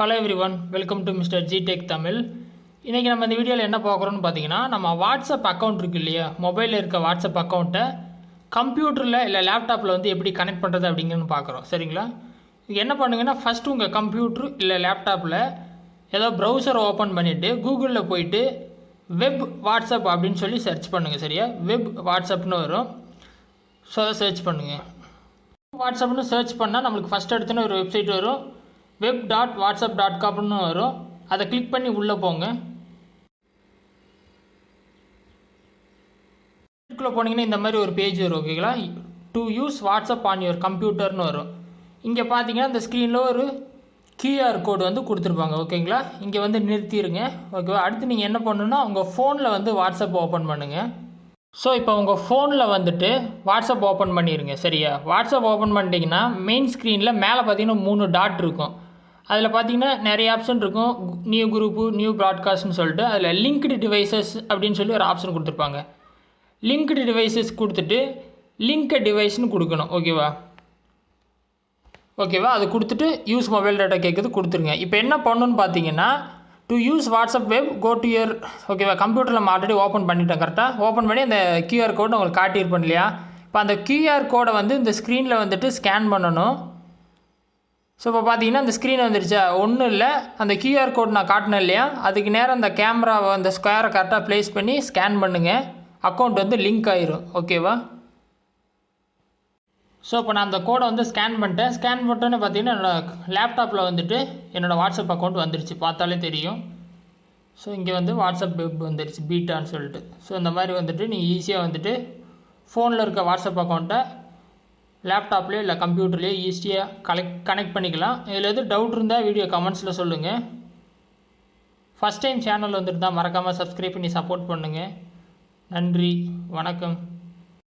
Hello everyone, welcome to MR.G tech Tamil. இன்றைக்கி நம்ம இந்த வீடியோவில் என்ன பார்க்குறோன்னு பார்த்தீங்கன்னா, நம்ம வாட்ஸ்அப் அக்கௌண்ட் இருக்குது இல்லையா, மொபைலில் இருக்க வாட்ஸ்அப் அக்கௌண்ட்டை கம்ப்யூட்டரில் இல்லை லேப்டாப்பில் வந்து எப்படி கனெக்ட் பண்ணுறது அப்படிங்கிறது பார்க்குறோம். சரிங்களா? இது என்ன பண்ணுங்கன்னா, ஃபஸ்ட்டு உங்கள் கம்ப்யூட்ரு இல்லை லேப்டாப்பில் ஏதோ ப்ரௌசரை ஓப்பன் பண்ணிவிட்டு கூகுளில் போயிட்டு வெப் வாட்ஸ்அப் அப்படின்னு சொல்லி சர்ச் பண்ணுங்கள். சரியா? வெப் வாட்ஸ்அப்னு வரும். ஸோ அதை சர்ச் பண்ணுங்கள். வாட்ஸ்அப்னு சர்ச் பண்ணால் நம்மளுக்கு ஃபஸ்ட் எடுத்துன்னு ஒரு வெப்சைட் வரும். web.whatsapp.comனு வரும். அதை கிளிக் பண்ணி உள்ளே போங்க. இதுக்குள்ளே போனீங்கன்னா இந்த மாதிரி ஒரு பேஜ் வரும். ஓகேங்களா? To use WhatsApp on your கம்ப்யூட்டர்னு வரும். இங்கே பார்த்தீங்கன்னா இந்த ஸ்க்ரீனில் ஒரு QR கோடு வந்து கொடுத்துருப்பாங்க. ஓகேங்களா? இங்கே வந்து நிறுத்திடுங்க. ஓகேவா? அடுத்து நீங்கள் என்ன பண்ணணுன்னா உங்கள் ஃபோனில் வந்து வாட்ஸ்அப் ஓப்பன் பண்ணுங்கள். ஸோ இப்போ உங்கள் ஃபோனில் வந்துட்டு வாட்ஸ்அப் ஓப்பன் பண்ணிடுங்க. சரியா? வாட்ஸ்அப் ஓப்பன் பண்ணிட்டீங்கன்னா மெயின் ஸ்க்ரீனில் மேலே பார்த்தீங்கன்னா 3 டாட் இருக்கும். அதில் பார்த்தீங்கன்னா நிறைய ஆப்ஷன் இருக்கும். நியூ குரூப்பு, நியூ ப்ராட்காஸ்ட்னு சொல்லிட்டு அதில் லிங்க்டு டிவைசஸ் அப்படின்னு சொல்லி ஒரு ஆப்ஷன் கொடுத்துருப்பாங்க. லிங்க்டு டிவைசஸ் கொடுத்துட்டு லிங்க் டிவைஸ்னு கொடுக்கணும். ஓகேவா? அது கொடுத்துட்டு யூஸ் மொபைல் டேட்டா கேட்குறது கொடுத்துருங்க. இப்போ என்ன பண்ணணுன்னு பார்த்தீங்கன்னா, to use WhatsApp web go to இயர் ஓகேவா கம்ப்யூட்டரில் நம்ம ஆல்ரெடி ஓப்பன் பண்ணிட்டேன். கரெக்டாக ஓப்பன் பண்ணி அந்த QR கோடு உங்களுக்கு காட்டியிருப்பேன் இல்லையா? இப்போ அந்த QR கோடை வந்து இந்த ஸ்க்ரீனில் வந்துட்டு ஸ்கேன் பண்ணணும். ஸோ இப்போ பார்த்தீங்கன்னா இந்த ஸ்க்ரீன் வந்துருச்சா? ஒன்றும் இல்லை, அந்த QR கோட் நான் காட்டினேன் இல்லையா, அதுக்கு நேரம் அந்த கேமராவை அந்த ஸ்கொயரை கரெக்டாக ப்ளேஸ் பண்ணி ஸ்கேன் பண்ணுங்கள். அக்கௌண்ட் வந்து லிங்க் ஆயிரும். ஓகேவா? ஸோ இப்போ நான் அந்த கோடை வந்து ஸ்கேன் பண்ணிட்டேன். ஸ்கேன் பண்ணிட்டோன்னு பார்த்தீங்கன்னா என்னோடய லேப்டாப்பில் வந்துட்டு என்னோடய வாட்ஸ்அப் அக்கௌண்ட் வந்துருச்சு. பார்த்தாலே தெரியும். ஸோ இங்கே வந்து வாட்ஸ்அப் வெப் வந்துருச்சு பீட்டான்னு சொல்லிட்டு. ஸோ இந்த மாதிரி வந்துட்டு நீங்கள் ஈஸியாக வந்துட்டு ஃபோனில் இருக்க வாட்ஸ்அப் அக்கௌண்ட்டை லேப்டாப்லேயோ இல்லை கம்ப்யூட்டர்லேயோ ஈஸியாக கனெக்ட் பண்ணிக்கலாம். இதில் எது டவுட் இருந்தால் வீடியோ கமெண்ட்ஸில் சொல்லுங்கள். ஃபஸ்ட் டைம் சேனல் வந்துட்டு தான் மறக்காமல் சப்ஸ்கிரைப் பண்ணி சப்போர்ட் பண்ணுங்கள். நன்றி, வணக்கம்.